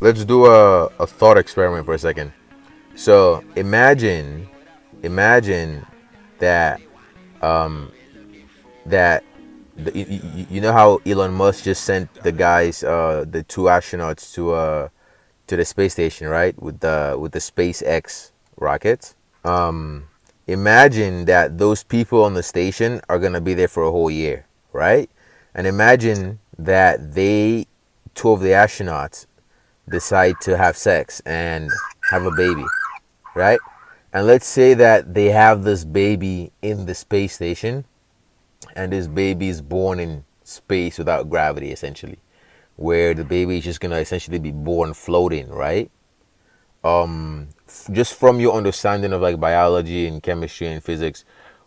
let's do a thought experiment for a second. So imagine that um that you know how Elon Musk just sent the guys, the two astronauts to the space station, right? With the SpaceX rockets. Um, Imagine that those people on the station are gonna be there for a whole year, right? And imagine that two of the astronauts, decide to have sex and have a baby, right? And let's say that they have this baby in the space station, and this baby is born in space without gravity, essentially, where the baby is just gonna essentially be born floating, right? Just from your understanding of like biology and chemistry and physics,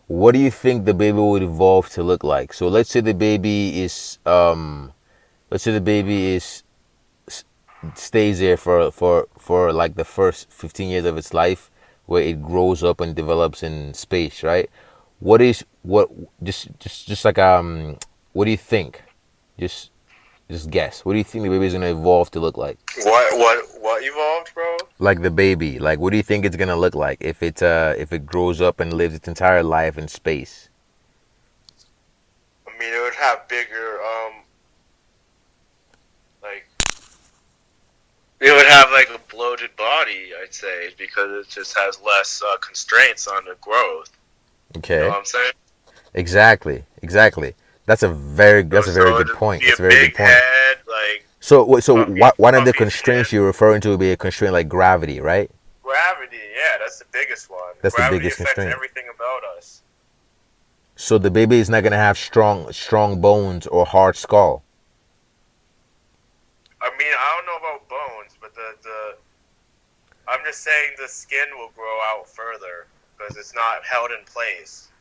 what do you think the baby would evolve to look like? So let's say the baby is stays there for like the first 15 years of its life, where it grows up and develops in space, right? What just like what do you think? just just guess, what do you think the baby is going to evolve to look like? What evolved, bro? Like the baby, like what do you think it's going to look like if it grows up and lives its entire life in space? I mean, it would have bigger, like it would have like a bloated body, I'd say, because it just has less constraints on the growth. You know Okay. what I'm saying? Exactly. That's a very So good it'd point. be a That's a very good big point. head, like So one of the puffy constraints skin. you're referring to would be a constraint like gravity, right? Gravity, yeah, that's the biggest one. That's the Gravity biggest affects constraint. everything about us. So the baby is not gonna have strong bones or hard skull. I mean, I don't know about bones, but the I'm just saying the skin will grow out further because it's not held in place.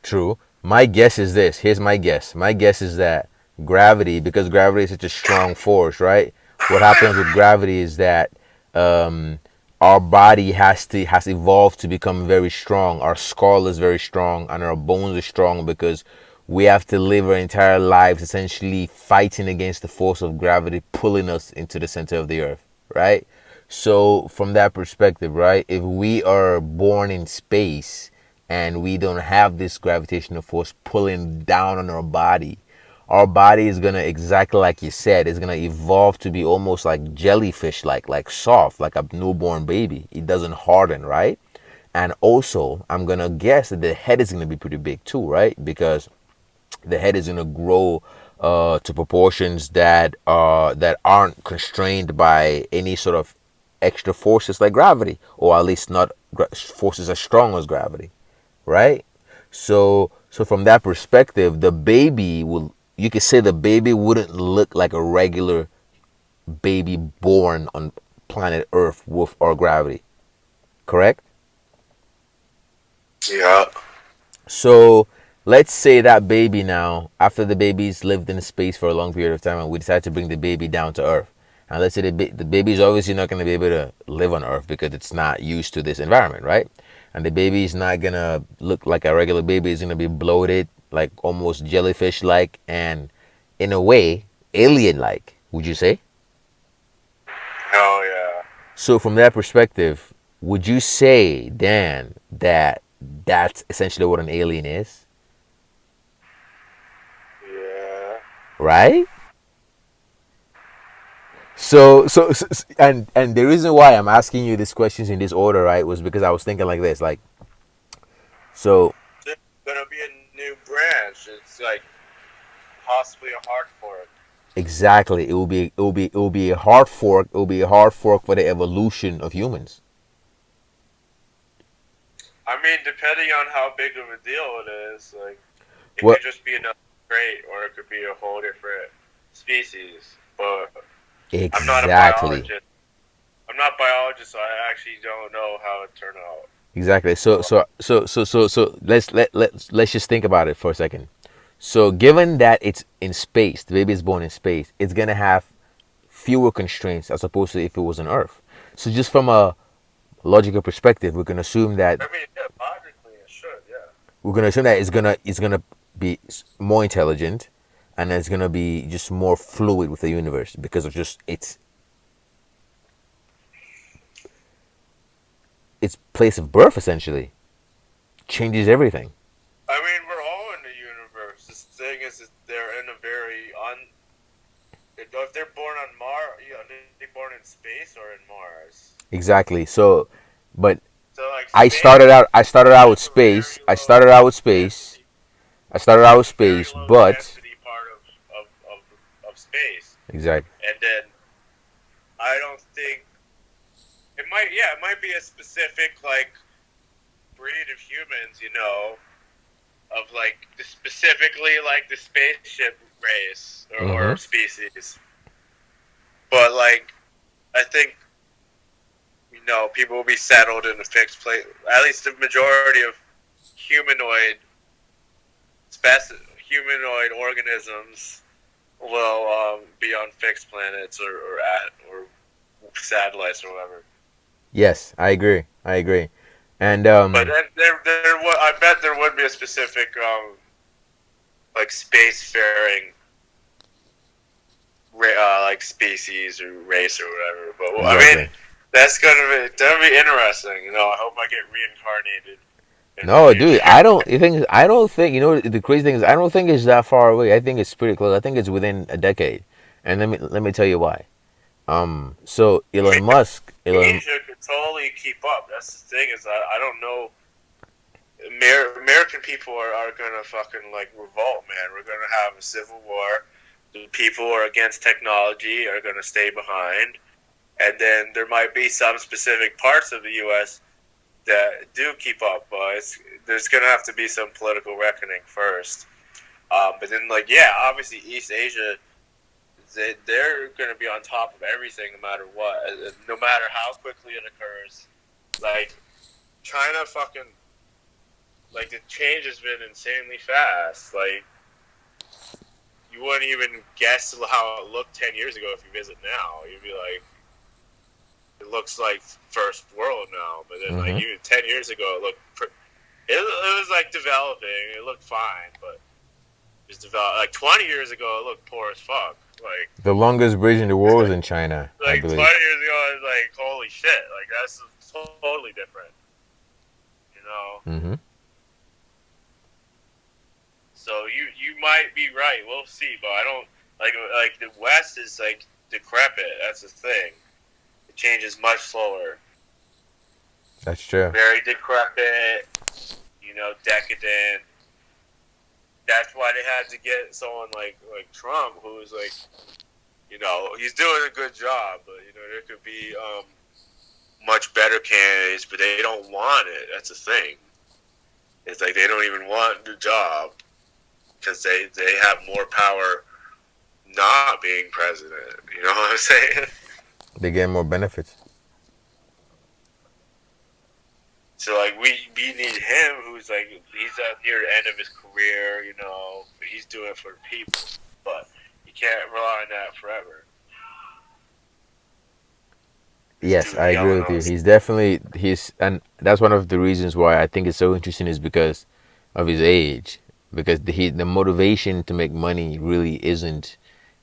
True. My guess is this. Here's my guess. My guess is that gravity, because gravity is such a strong force, right? What happens with gravity is that um, our body has evolved to become very strong. Our skull is very strong, and our bones are strong because we have to live our entire lives essentially fighting against the force of gravity pulling us into the center of the earth, right? So from that perspective, right, if we are born in space and we don't have this gravitational force pulling down on our body is gonna, exactly like you said, is gonna evolve to be almost like jellyfish, like soft, like a newborn baby. It doesn't harden, right? And also, I'm gonna guess that the head is gonna be pretty big too, right? Because the head is gonna grow to proportions that aren't constrained by any sort of extra forces like gravity, or at least not forces as strong as gravity, right? So from that perspective, the baby will you could say the baby wouldn't look like a regular baby born on planet Earth with our gravity, correct? Yeah. So let's say that baby now, after the baby's lived in space for a long period of time, and we decide to bring the baby down to Earth. And let's say the baby's obviously not going to be able to live on Earth because it's not used to this environment, right? And the baby is not going to look like a regular baby. It's going to be bloated, like almost jellyfish like, and in a way, alien like, would you say? Oh yeah. So, from that perspective, would you say, Dan, that that's essentially what an alien is? Yeah. Right? And the reason why I'm asking you these questions in this order, right, was because I was thinking like this, like, so There's gonna be a new branch. It's like possibly a hard fork. exactly, it will be a hard fork. It will be a hard fork for the evolution of humans. I mean, depending on how big of a deal it is, like it Well, could just be another trait, or it could be a whole different species. But I'm not a exactly, biologist. I'm not biologist, so I actually don't know how it turned out. exactly. So So so so so so so let's just think about it for a second. So, given that it's in space, the baby is born in space, it's gonna have fewer constraints as opposed to if it was on Earth. So, just from a logical perspective, I mean, yeah, logically it should, yeah. we're gonna assume that it's gonna be more intelligent, and it's gonna be just more fluid with the universe because of just its its place of birth essentially. Changes everything. I mean, we're all in the universe. This thing is that they're in a very if they're born on Mars, you know, they're born in space or in Mars. Exactly. So, but So like I space started is out. I started out with like a space. very I low started out with space. density. I started out with It's a very space, low but density part of space. exactly. And then I don't think it might be a specific like breed of humans, you know, of like specifically like the spaceship race or Mm-hmm. species. But like I think you know people will be settled in a fixed place. At least the majority of humanoid humanoid organisms will be on fixed planets or satellites or whatever. Yes, I agree. I agree. And But I bet there would be a specific like spacefaring like species or race or whatever. But well, I mean, exactly. that'll be interesting. You know, I hope I get reincarnated in the No, dude, future. I don't. The thing is, I don't think. You know, the crazy thing is, I don't think it's that far away. I think it's pretty close. I think it's within a decade. And let me tell you why. So Elon Musk, Elon, Asia could totally keep up. That's the thing is I don't know. American people are gonna fucking like revolt, man. We're gonna have a civil war. The people who are against technology are gonna stay behind, and then there might be some specific parts of the U.S. that do keep up. There's gonna have to be some political reckoning first. But then, like, yeah, obviously East Asia, they're gonna be on top of everything, no matter what, no matter how quickly it occurs. Like China, fucking like the change has been insanely fast. Like you wouldn't even guess how it looked 10 years ago if you visit now. You'd be like, it looks like first world now. But then like hmm even 10 years ago, it was like developing. It looked fine, but it was developed. Like 20 years ago, it looked poor as fuck. the longest bridge in the world is in China, I Like 20 believe. years ago, I was like, holy shit! Like that's totally different, you know. hmm So you might be right. We'll see, but I don't like the West is like decrepit. That's the thing. It changes much slower. That's true. Very decrepit. You know, decadent. That's why they had to get someone like Trump, who's like, you know, he's doing a good job, but you know there could be much better candidates, but they don't want it. That's the thing. It's like they don't even want the job because they have more power not being president. You know what I'm saying? They get more benefits. So like we need him, who's like he's near the end of his career. You know, he's doing it for the people, but you can't rely on that forever. He's Yes, too I young agree with you. on. He's and that's one of the reasons why I think it's so interesting is because of his age. Because the motivation to make money really isn't.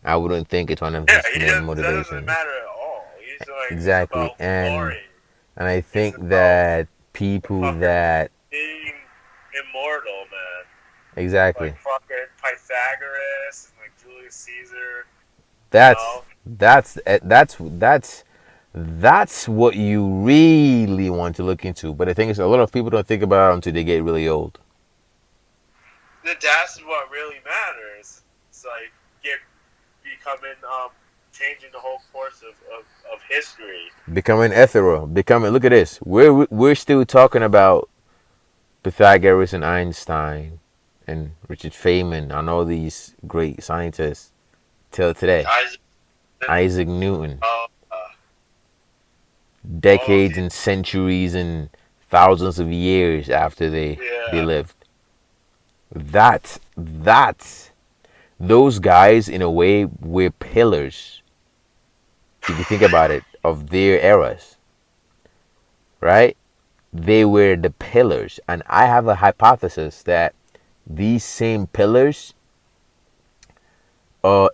I wouldn't think it's one of Yeah, his he main doesn't. That doesn't motivations. matter at all. He's like it's Exactly, about and glory. I It's think about that people fucking that being immortal, man. Like exactly fucking Pythagoras and like Julius Caesar. You that's know. that's what you really want to look into. But the thing is, a lot of people don't think about it until they get really old. That's what really matters. It's like becoming changing the whole course of history. Becoming ethereal, becoming. Look at this. We're still talking about Pythagoras and Einstein and Richard Feynman and all these great scientists till today. Isaac, Isaac Newton, all those decades and centuries and thousands of years after they yeah. lived. That those guys in a way were pillars. If you think about it, of their eras, right? They were the pillars, and I have a hypothesis that these same pillars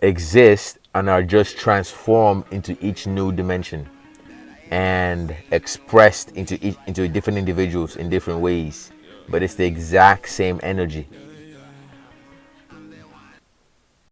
exist and are just transformed into each new dimension. and expressed into different individuals in different ways, but it's the exact same energy.